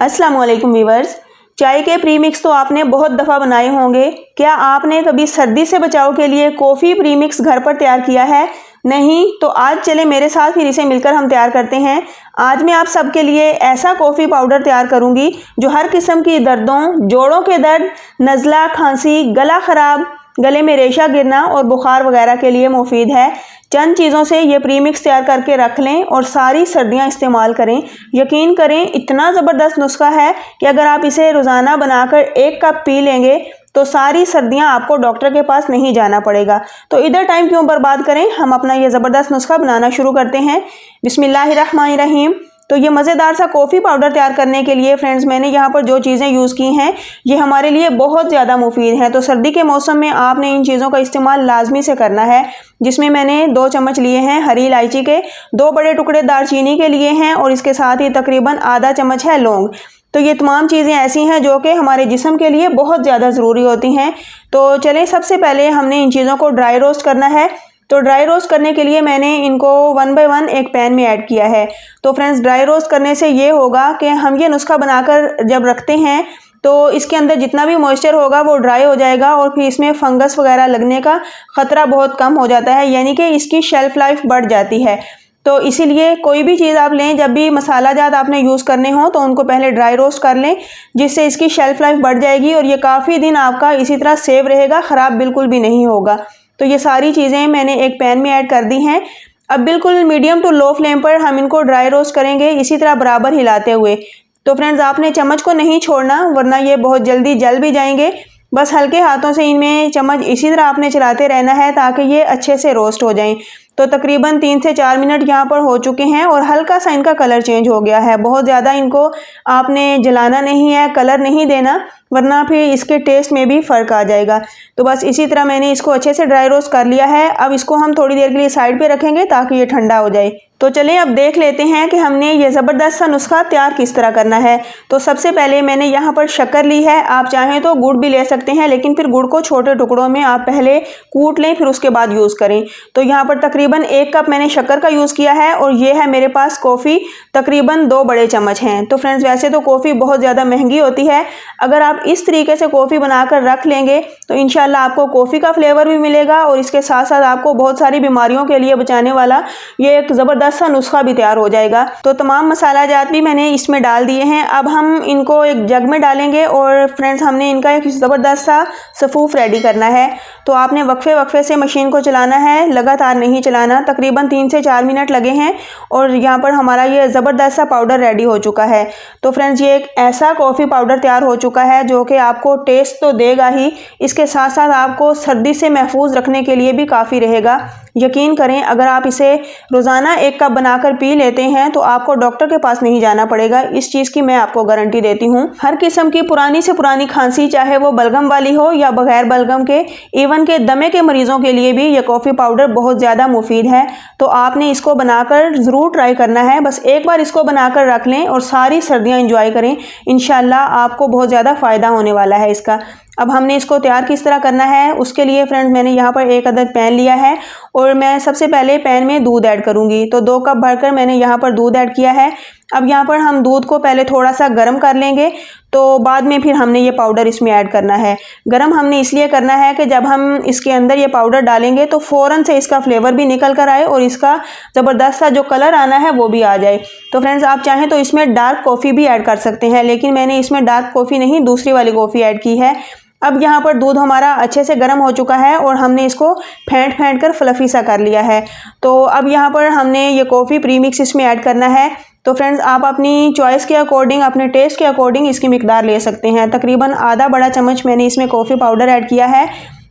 अस्सलाम वालेकुम व्यूअर्स। चाय के प्रीमिक्स तो आपने बहुत दफ़ा बनाए होंगे। क्या आपने कभी सर्दी से बचाव के लिए कॉफ़ी प्रीमिक्स घर पर तैयार किया है? नहीं तो आज चले मेरे साथ, फिर इसे मिलकर हम तैयार करते हैं। आज मैं आप सबके लिए ऐसा कॉफ़ी पाउडर तैयार करूंगी जो हर किस्म की दर्दों, जोड़ों के दर्द, नज़ला, खांसी, गला ख़राब, गले में रेशा गिरना और बुखार वगैरह के लिए मुफीद है। चंद चीज़ों से ये प्रीमिक्स तैयार करके रख लें और सारी सर्दियां इस्तेमाल करें। यकीन करें, इतना ज़बरदस्त नुस्खा है कि अगर आप इसे रोज़ाना बनाकर 1 कप पी लेंगे तो सारी सर्दियां आपको डॉक्टर के पास नहीं जाना पड़ेगा। तो इधर टाइम क्यों बर्बाद करें, हम अपना ये ज़बरदस्त नुस्खा बनाना शुरू करते हैं। बिस्मिल्लाहिर्रहमानिर्रहीम। तो ये मज़ेदार सा कॉफ़ी पाउडर तैयार करने के लिए फ्रेंड्स, मैंने यहाँ पर जो चीज़ें यूज़ की हैं ये हमारे लिए बहुत ज़्यादा मुफीद हैं। तो सर्दी के मौसम में आपने इन चीज़ों का इस्तेमाल लाजमी से करना है। जिसमें मैंने 2 चम्मच लिए हैं हरी इलायची के, 2 बड़े टुकड़े दालचीनी के लिए हैं और इसके साथ ही तकरीबन आधा चम्मच है लौंग। तो ये तमाम चीज़ें ऐसी हैं जो कि हमारे जिस्म के लिए बहुत ज़्यादा ज़रूरी होती हैं। तो चलें, सबसे पहले हमने इन चीज़ों को ड्राई रोस्ट करना है। तो ड्राई रोस्ट करने के लिए मैंने इनको 1 बाय 1 एक पैन में ऐड किया है। तो फ्रेंड्स, ड्राई रोस्ट करने से ये होगा कि हम ये नुस्खा बनाकर जब रखते हैं तो इसके अंदर जितना भी मॉइस्चर होगा वो ड्राई हो जाएगा और फिर इसमें फंगस वगैरह लगने का ख़तरा बहुत कम हो जाता है, यानी कि इसकी शेल्फ़ लाइफ बढ़ जाती है। तो इसीलिए कोई भी चीज़ आप लें, जब भी मसाला जात आपने यूज़ करने हो तो उनको पहले ड्राई रोस्ट कर लें, जिससे इसकी शेल्फ़ लाइफ बढ़ जाएगी और ये काफ़ी दिन आपका इसी तरह सेव रहेगा, ख़राब बिल्कुल भी नहीं होगा। तो ये सारी चीज़ें मैंने एक पैन में ऐड कर दी हैं। अब बिल्कुल मीडियम टू लो फ्लेम पर हम इनको ड्राई रोस्ट करेंगे, इसी तरह बराबर हिलाते हुए। तो फ्रेंड्स, आपने चम्मच को नहीं छोड़ना वरना ये बहुत जल्दी जल भी जाएंगे। बस हल्के हाथों से इनमें चम्मच इसी तरह आपने चलाते रहना है ताकि ये अच्छे से रोस्ट हो जाएं। तो तकरीबन 3 से 4 मिनट यहाँ पर हो चुके हैं और हल्का सा इनका कलर चेंज हो गया है। बहुत ज़्यादा इनको आपने जलाना नहीं है, कलर नहीं देना, वरना फिर इसके टेस्ट में भी फ़र्क आ जाएगा। तो बस इसी तरह मैंने इसको अच्छे से ड्राई रोस्ट कर लिया है। अब इसको हम थोड़ी देर के लिए साइड पे रखेंगे ताकि ये ठंडा हो जाए। तो चलिए अब देख लेते हैं कि हमने ये ज़बरदस्त सा नुस्खा तैयार किस तरह करना है। तो सबसे पहले मैंने यहाँ पर शक्कर ली है। आप चाहें तो गुड़ भी ले सकते हैं, लेकिन फिर गुड़ को छोटे टुकड़ों में आप पहले कूट लें, फिर उसके बाद यूज़ करें। तो यहाँ पर तकरीबन 1 कप मैंने शक्कर का यूज़ किया है और ये है मेरे पास कॉफ़ी, तकरीबन 2 बड़े चम्मच हैं। तो फ्रेंड्स, वैसे तो कॉफ़ी बहुत ज़्यादा महंगी होती है, अगर आप इस तरीके से कॉफ़ी बनाकर रख लेंगे तो इंशाल्लाह आपको कॉफ़ी का फ्लेवर भी मिलेगा और इसके साथ साथ आपको बहुत सारी बीमारियों के लिए बचाने वाला ये एक ज़बरदस्त सा नुस्खा भी तैयार हो जाएगा। तो तमाम मसाला जात भी मैंने इसमें डाल दिए हैं। अब हम इनको एक जग में डालेंगे और फ्रेंड्स, हमने इनका एक ज़बरदस्त सा सफ़ूफ रेडी करना है। तो आपने वक्फे वक्फे से मशीन को चलाना है, लगातार नहीं चलाना। तकरीबन 3 से 4 मिनट लगे हैं और यहाँ पर हमारा ये ज़बरदस्त सा पाउडर रेडी हो चुका है। तो फ्रेंड्स, ये एक ऐसा कॉफ़ी पाउडर तैयार हो चुका है जो कि आपको टेस्ट तो देगा ही, इसके साथ साथ आपको सर्दी से महफूज रखने के लिए भी काफ़ी रहेगा। यकीन करें, अगर आप इसे रोज़ाना 1 कप बनाकर पी लेते हैं तो आपको डॉक्टर के पास नहीं जाना पड़ेगा। इस चीज़ की मैं आपको गारंटी देती हूँ। हर किस्म की पुरानी से पुरानी खांसी, चाहे वो बलगम वाली हो या बगैर बलगम के, इवन के दमे के मरीजों के लिए भी ये कॉफ़ी पाउडर बहुत ज़्यादा मुफीद है। तो आपने इसको बनाकर ज़रूर ट्राई करना है। बस एक बार इसको बनाकर रख लें और सारी सर्दियाँ इंजॉय करें। इंशाल्लाह आपको बहुत ज़्यादा फ़ायदा होने वाला है इसका। अब हमने इसको तैयार किस तरह करना है, उसके लिए फ्रेंड्स, मैंने यहाँ पर 1 अदद पैन लिया है और मैं सबसे पहले पैन में दूध ऐड करूँगी। तो 2 कप भरकर मैंने यहाँ पर दूध ऐड किया है। अब यहाँ पर हम दूध को पहले थोड़ा सा गर्म कर लेंगे, तो बाद में फिर हमने ये पाउडर इसमें ऐड करना है। गर्म हमने इसलिए करना है कि जब हम इसके अंदर ये पाउडर डालेंगे तो फ़ौरन से इसका फ्लेवर भी निकल कर आए और इसका ज़बरदस्त सा जो कलर आना है वो भी आ जाए। तो फ्रेंड्स, आप चाहें तो इसमें डार्क कॉफ़ी भी ऐड कर सकते हैं, लेकिन मैंने इसमें डार्क कॉफ़ी नहीं, दूसरी वाली कॉफ़ी ऐड की है। अब यहाँ पर दूध हमारा अच्छे से गर्म हो चुका है और हमने इसको फेंट फेंट कर फ्लफ़ी सा कर लिया है। तो अब यहाँ पर हमने ये कॉफ़ी प्रीमिक्स इसमें ऐड करना है। तो फ्रेंड्स, आप अपनी चॉइस के अकॉर्डिंग, अपने टेस्ट के अकॉर्डिंग इसकी मिकदार ले सकते हैं। तकरीबन आधा बड़ा चम्मच मैंने इसमें कॉफ़ी पाउडर ऐड किया है।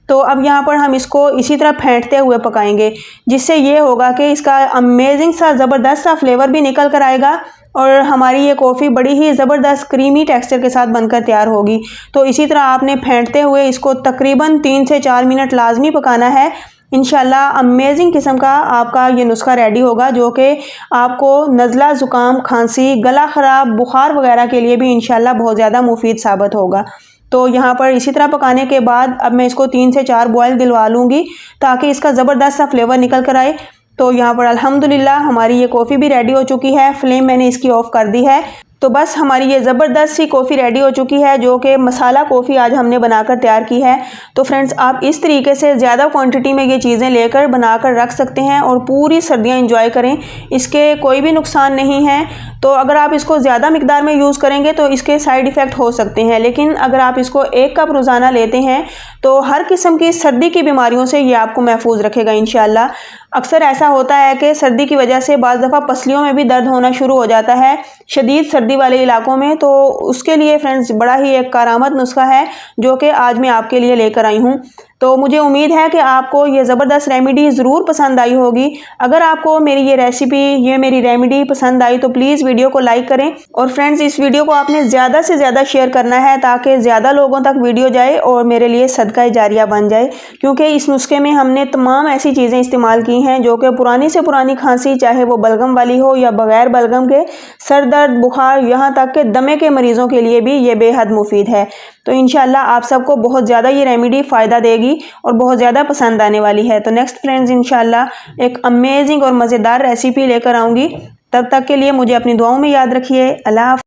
तो अब यहाँ पर हम इसको इसी तरह फेंटते हुए पकाएंगे, जिससे ये होगा कि इसका अमेजिंग सा ज़बरदस्त सा फ्लेवर भी निकल कर आएगा और हमारी ये कॉफ़ी बड़ी ही ज़बरदस्त क्रीमी टेक्सचर के साथ बनकर तैयार होगी। तो इसी तरह आपने फेंटते हुए इसको तकरीबन 3 से 4 मिनट लाजमी पकाना है। इंशाल्लाह अमेजिंग किस्म का आपका ये नुस्खा रेडी होगा जो कि आपको नज़ला, ज़ुकाम, खांसी, गला ख़राब, बुखार वगैरह के लिए भी इंशाल्लाह बहुत ज़्यादा मुफीद साबित होगा। तो यहाँ पर इसी तरह पकाने के बाद अब मैं इसको 3 से 4 बॉयल दिलवा लूँगी ताकि इसका ज़बरदस्त सा फ्लेवर निकल कर आए। तो यहाँ पर अल्हम्दुलिल्लाह हमारी ये कॉफ़ी भी रेडी हो चुकी है। फ्लेम मैंने इसकी ऑफ़ कर दी है। तो बस हमारी ये ज़बरदस्त सी कॉफ़ी रेडी हो चुकी है, जो कि मसाला कॉफ़ी आज हमने बनाकर तैयार की है। तो फ्रेंड्स, आप इस तरीके से ज़्यादा क्वांटिटी में ये चीज़ें लेकर बनाकर रख सकते हैं और पूरी सर्दियाँ एंजॉय करें। इसके कोई भी नुकसान नहीं है। तो अगर आप इसको ज़्यादा मिकदार में यूज़ करेंगे तो इसके साइड इफ़ेक्ट हो सकते हैं, लेकिन अगर आप इसको 1 कप रोज़ाना लेते हैं तो हर किस्म की सर्दी की बीमारियों से ये आपको महफूज रखेगा इंशाल्लाह। अक्सर ऐसा होता है कि सर्दी की वजह से बाज़ दफ़ा पसलियों में भी दर्द होना शुरू हो जाता है शदीद सर्दी वाले इलाकों में। तो उसके लिए फ्रेंड्स बड़ा ही एक कारआमद नुस्खा है जो कि आज मैं आपके लिए लेकर आई हूँ। तो मुझे उम्मीद है कि आपको ये ज़बरदस्त रेमेडी ज़रूर पसंद आई होगी। अगर आपको मेरी ये रेसिपी, ये मेरी रेमेडी पसंद आई तो प्लीज़ वीडियो को लाइक करें और फ्रेंड्स इस वीडियो को आपने ज़्यादा से ज़्यादा शेयर करना है ताकि ज़्यादा लोगों तक वीडियो जाए और मेरे लिए सदका जारिया बन जाए, क्योंकि इस नुस्खे में हमने तमाम ऐसी चीज़ें इस्तेमाल की हैं जो कि पुरानी से पुरानी खांसी, चाहे वो बलगम वाली हो या बग़ैर बलगम के, सर दर्द, बुखार, यहाँ तक के दमे के मरीज़ों के लिए भी ये बेहद मुफीद है। तो इंशाल्लाह आप सबको बहुत ज़्यादा ये रेमेडी फ़ायदा देगी और बहुत ज़्यादा पसंद आने वाली है। तो नेक्स्ट फ्रेंड्स इंशाल्लाह एक अमेजिंग और मज़ेदार रेसिपी लेकर आऊँगी। तब तक के लिए मुझे अपनी दुआओं में याद रखिए। अल्लाह हाफ़िज़।